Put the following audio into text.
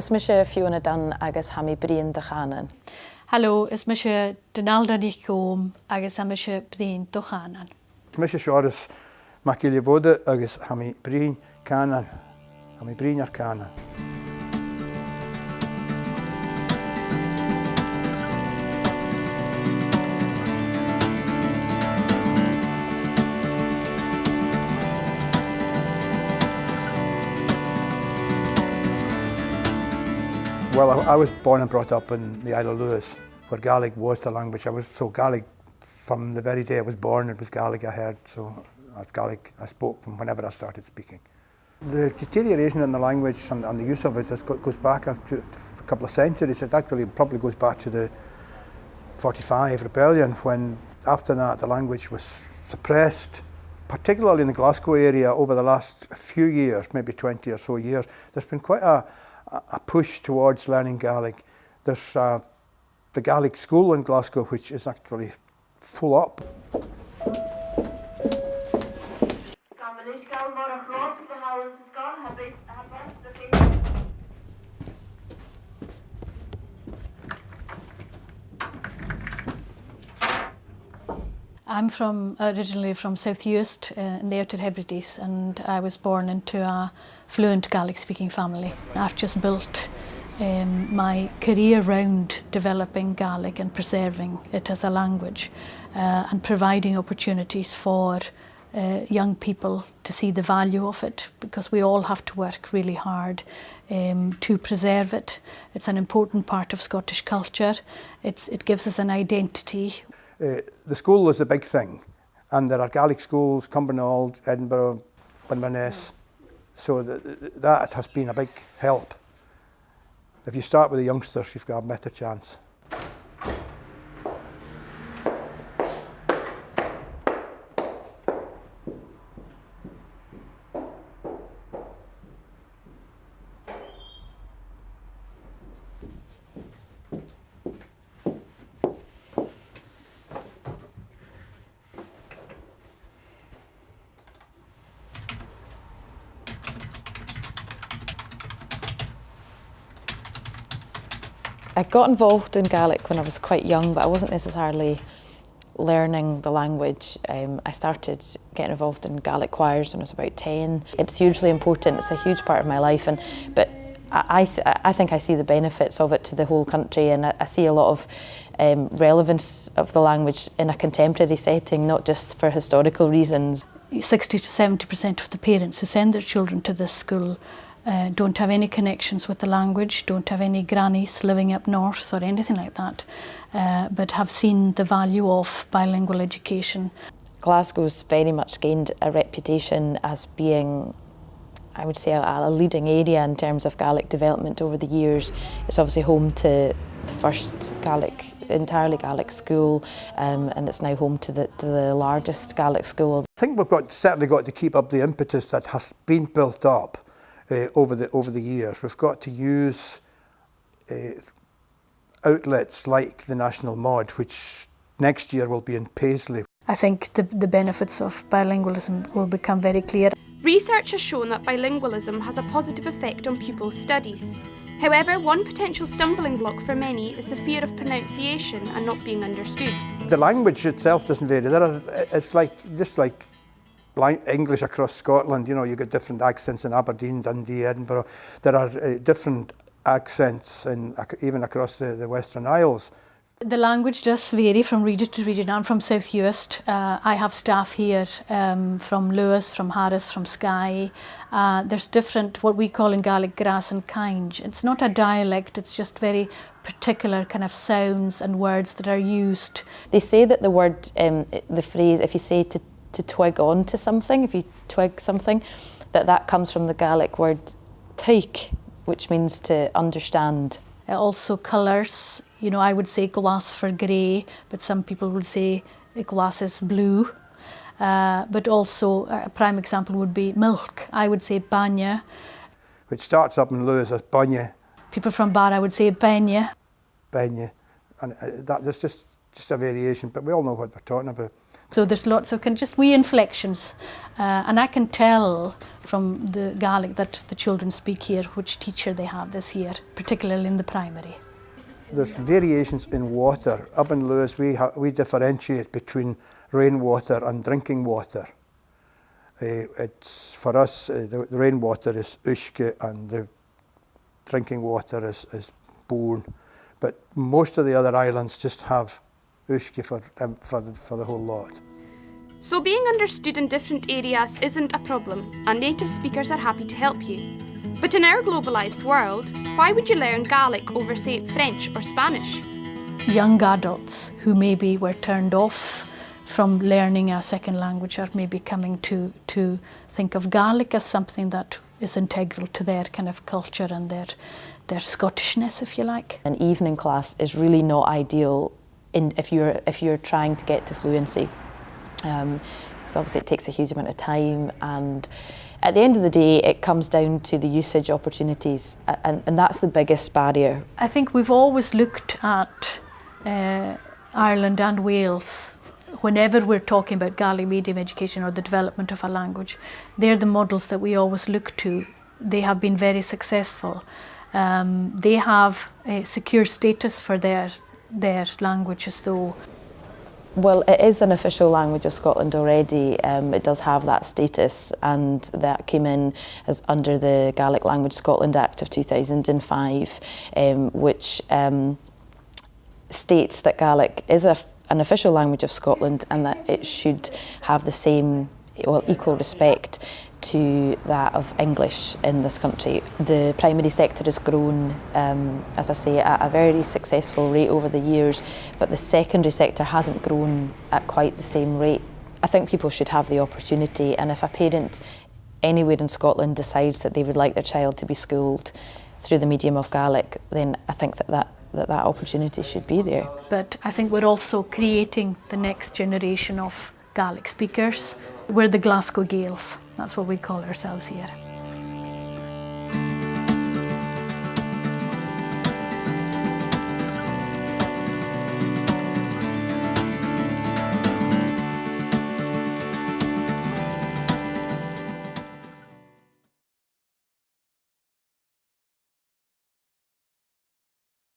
Is me sé Fiona Dunn agus ha mi brian de chanan. Hallo, is me sé Donalda dich kom agus ha me sé brian do chanan. Is me sé Searas Macile Bode agus ha mi brian canan. Ha mi brian ar canan. Well, I was born and brought up in the Isle of Lewis, where Gaelic was the language. So Gaelic, from the very day I was born, it was Gaelic I heard, so it's Gaelic I spoke from whenever I started speaking. The deterioration in the language and the use of it goes back to a couple of centuries. It actually probably goes back to the 45 rebellion, when after that the language was suppressed, particularly in the Glasgow area over the last few years, maybe 20 or so years. There's been quite a push towards learning Gaelic. There's the Gaelic school in Glasgow, which is actually full up. I'm originally from South Uist in the Outer Hebrides, and I was born into a fluent Gaelic speaking family. I've just built my career around developing Gaelic and preserving it as a language and providing opportunities for young people to see the value of it, because we all have to work really hard to preserve it. It's an important part of Scottish culture. It gives us an identity. The school is the big thing, and there are Gaelic schools, Cumbernauld, Edinburgh, Inverness, so that has been a big help. If you start with the youngsters, you've got a better chance. I got involved in Gaelic when I was quite young, but I wasn't necessarily learning the language. I started getting involved in Gaelic choirs when I was about 10. It's hugely important, it's a huge part of my life, but I think I see the benefits of it to the whole country, and I see a lot of relevance of the language in a contemporary setting, not just for historical reasons. 60 to 70% of the parents who send their children to this school don't have any connections with the language, don't have any grannies living up north or anything like that, but have seen the value of bilingual education. Glasgow's very much gained a reputation as being, I would say, a leading area in terms of Gaelic development over the years. It's obviously home to the first entirely Gaelic school, and it's now home to the largest Gaelic school. I think we've certainly got to keep up the impetus that has been built up over the years. We've got to use outlets like the National Mod, which next year will be in Paisley. I think the benefits of bilingualism will become very clear. Research has shown that bilingualism has a positive effect on pupils' studies. However, one potential stumbling block for many is the fear of pronunciation and not being understood. The language itself doesn't vary. It's just like English across Scotland. You know, you get different accents in Aberdeen, Dundee, Edinburgh. There are different accents even across the Western Isles. The language does vary from region to region. I'm from South Uist. I have staff here from Lewis, from Harris, from Skye. There's different, what we call in Gaelic, gras and cainge. It's not a dialect, it's just very particular kind of sounds and words that are used. They say that the word, the phrase, if you say to twig on to something, if you twig something, that comes from the Gaelic word taik, which means to understand. Also colours, you know, I would say glass for grey, but some people would say glass is blue. But also a prime example would be milk. I would say banya. Which starts up in Lewis as banya. People from Barra would say banya. Banya. And there's just a variation, but we all know what we're talking about. So there's lots of kind of just wee inflections, and I can tell from the Gaelic that the children speak here which teacher they have this year, particularly in the primary. There's variations in water. Up in Lewis, we differentiate between rainwater and drinking water. It's for us, the rainwater is uisce and the drinking water is Bourne. But most of the other islands just have uisce for the whole lot. So being understood in different areas isn't a problem, and native speakers are happy to help you. But in our globalised world, why would you learn Gaelic over, say, French or Spanish? Young adults who maybe were turned off from learning a second language are maybe coming to think of Gaelic as something that is integral to their kind of culture and their Scottishness, if you like. An evening class is really not ideal if you're trying to get to fluency, because obviously it takes a huge amount of time, and at the end of the day it comes down to the usage opportunities, and that's the biggest barrier. I think we've always looked at Ireland and Wales whenever we're talking about Gaelic medium education or the development of a language. They're the models that we always look to. They have been very successful. They have a secure status for their language as though. Well, it is an official language of Scotland already. It does have that status, and that came in as under the Gaelic Language Scotland Act of 2005, which states that Gaelic is an official language of Scotland and that it should have the same, well, equal respect to that of English in this country. The primary sector has grown, as I say, at a very successful rate over the years, but the secondary sector hasn't grown at quite the same rate. I think people should have the opportunity, and if a parent anywhere in Scotland decides that they would like their child to be schooled through the medium of Gaelic, then I think that opportunity should be there. But I think we're also creating the next generation of Gaelic speakers. We're the Glasgow Gaels, that's what we call ourselves here.